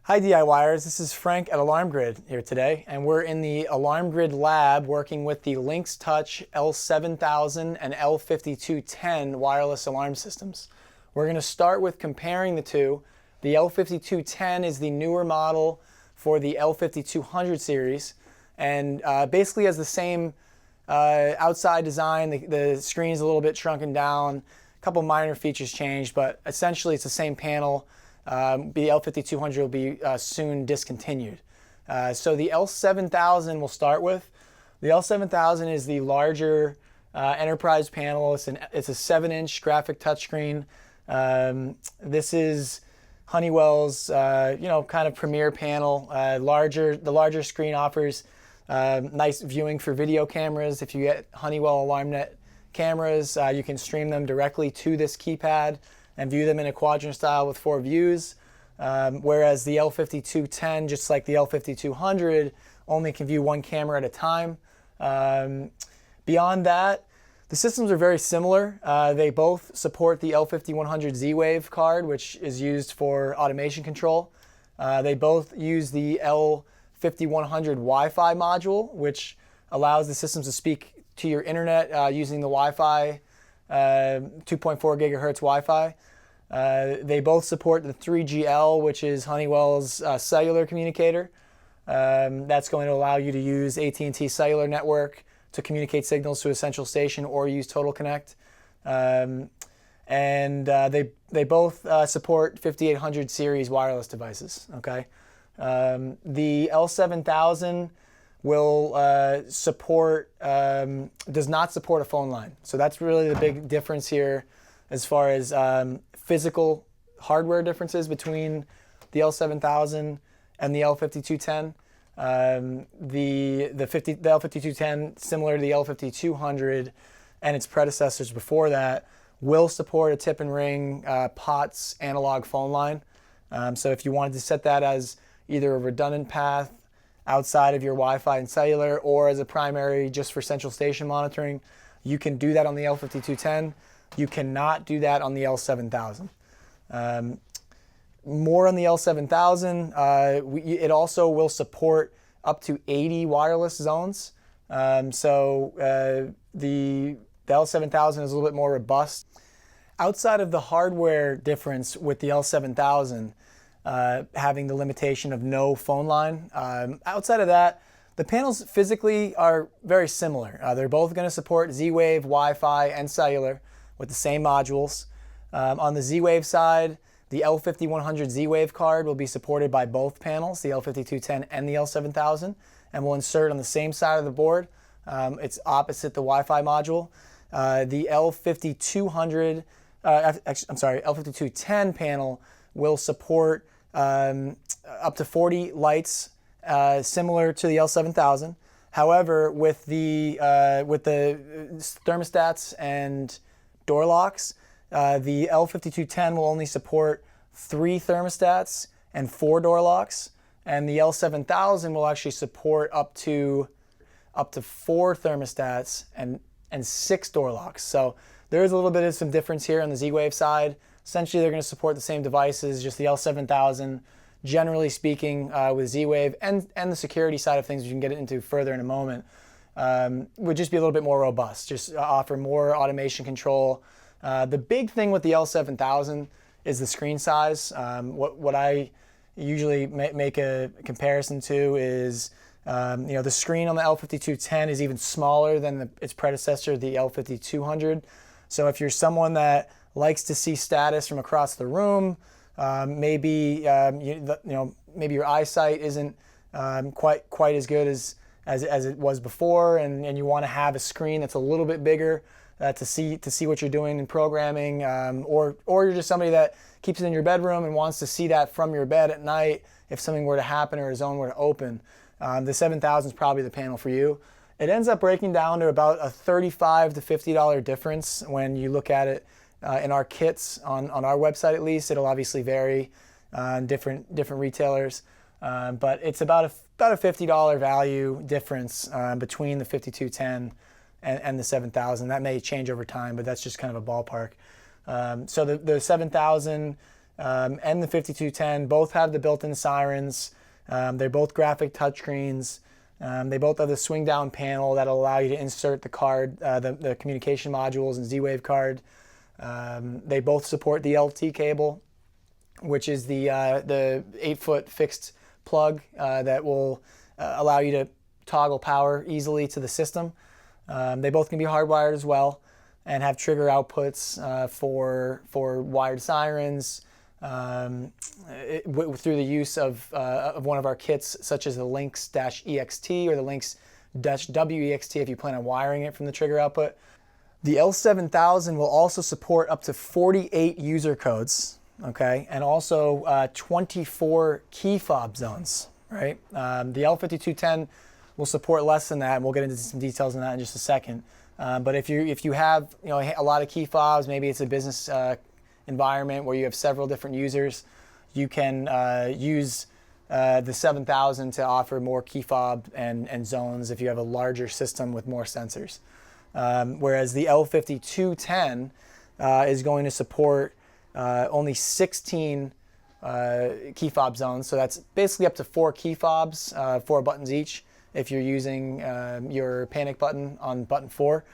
Hi DIYers, this is Frank at Alarm Grid here today, and we're in the Alarm Grid lab working with the Lynx Touch L7000 and L5210 wireless alarm systems. We're going to start with comparing the two. The L5210 is the newer model for the L5200 series, and basically has the same outside design. The screen's a little bit shrunken down, a couple minor features changed, but essentially it's the same panel. The L5200 will be soon discontinued. So the L7000 we'll start with. The L7000 is the larger enterprise panel. It's a 7-inch graphic touchscreen. This is Honeywell's kind of premier panel. The larger screen offers nice viewing for video cameras. If you get Honeywell AlarmNet cameras, you can stream them directly to this keypad and view them in a quadrant style with 4 views, whereas the L5210, just like the L5200, only can view 1 camera at a time. Beyond that, the systems are very similar. They both support the L5100 Z-Wave card, which is used for automation control. They both use the L5100 Wi-Fi module, which allows the systems to speak to your internet using the Wi-Fi 2.4 gigahertz Wi-Fi. They both support the 3GL, which is Honeywell's cellular communicator. That's going to allow you to use AT&T cellular network to communicate signals to a central station or use Total Connect. They both support 5800 series wireless devices. Okay, the L7000 will does not support a phone line. So that's really the big difference here as far as physical hardware differences between the L7000 and the L5210. The L5210, similar to the L5200 and its predecessors before that, will support a tip and ring POTS analog phone line. So if you wanted to set that as either a redundant path outside of your Wi-Fi and cellular, or as a primary just for central station monitoring, you can do that on the L5210. You cannot do that on the L7000. More on the L7000, it also will support up to 80 wireless zones. The L7000 is a little bit more robust. Outside of the hardware difference with the L7000, having the limitation of no phone line. Outside of that, the panels physically are very similar. They're both going to support Z-Wave, Wi-Fi, and cellular with the same modules. On the Z-Wave side, the L5100 Z-Wave card will be supported by both panels, the L5210 and the L7000, and will insert on the same side of the board. It's opposite the Wi-Fi module. The L5210 panel will support up to 40 lights, similar to the L7000. However, with the thermostats and door locks, the L5210 will only support 3 thermostats and 4 door locks, and the L7000 will actually support up to 4 thermostats and 6 door locks. So there is a little bit of some difference here on the Z-Wave side. Essentially, they're going to support the same devices, just the L7000, generally speaking, with Z-Wave and the security side of things, which we can get into further in a moment, would just be a little bit more robust, just offer more automation control. The big thing with the L7000 is the screen size. What I usually make a comparison to is, the screen on the L5210 is even smaller than its predecessor, the L5200. So if you're someone that likes to see status from across the room, maybe maybe your eyesight isn't quite as good as it was before, and you want to have a screen that's a little bit bigger to see what you're doing in programming, or you're just somebody that keeps it in your bedroom and wants to see that from your bed at night if something were to happen or a zone were to open. The 7000 is probably the panel for you. It ends up breaking down to about a $35 to $50 difference when you look at it in our kits on our website. At least it'll obviously vary on different retailers, but it's about a $50 value difference between the 5210 and the 7000. That may change over time, but that's just kind of a ballpark. So the 7000 and the 5210 both have the built-in Sirens. They're both graphic touchscreens. They both have the swing down panel that'll allow you to insert the card, the communication modules and Z-Wave card. They both support the LT cable, which is the 8-foot fixed plug that will allow you to toggle power easily to the system. They both can be hardwired as well and have trigger outputs for wired Sirens through the use of one of our kits, such as the Lynx-EXT or the Lynx-WEXT if you plan on wiring it from the trigger output. The L7000 will also support up to 48 user codes, okay, and also 24 key fob zones, right? The L5210 will support less than that, and we'll get into some details on that in just a second. But if you have a lot of key fobs, maybe it's a business environment where you have several different users, you can use the 7000 to offer more key fob and zones if you have a larger system with more sensors. Whereas the L5210 is going to support only 16 key fob zones, so that's basically up to 4 key fobs, 4 buttons each, if you're using your panic button on button 4.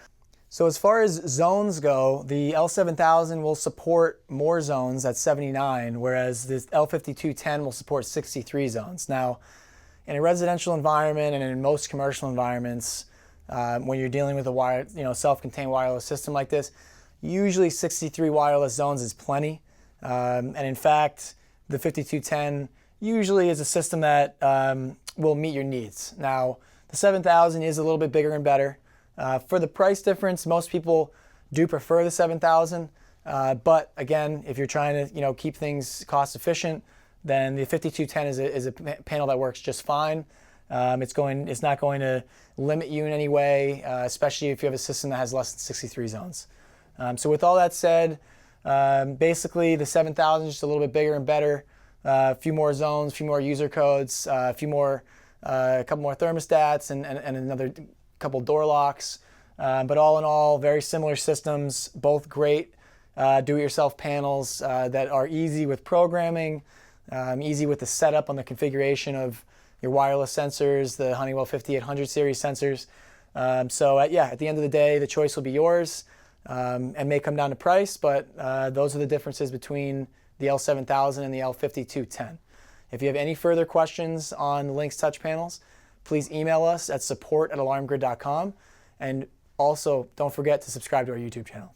So as far as zones go, the L7000 will support more zones at 79, whereas the L5210 will support 63 zones. Now, in a residential environment and in most commercial environments, when you're dealing with a self-contained wireless system like this, usually 63 wireless zones is plenty. And in fact, the 5210 usually is a system that will meet your needs. Now, the 7000 is a little bit bigger and better. For the price difference, most people do prefer the 7000. But again, if you're trying to keep things cost efficient, then the 5210 is a panel that works just fine. It's not going to limit you in any way, especially if you have a system that has less than 63 zones. So with all that said, basically the 7000 is just a little bit bigger and better. A few more zones, a few more user codes, a couple more thermostats, and another couple door locks. But all in all, very similar systems, both great do-it-yourself panels that are easy with programming, easy with the setup on the configuration of your wireless sensors, the Honeywell 5800 series sensors. So at the end of the day, the choice will be yours, and may come down to price, but those are the differences between the L7000 and the L5210. If you have any further questions on Lynx touch panels, please email us at support@alarmgrid.com, and also don't forget to subscribe to our YouTube channel.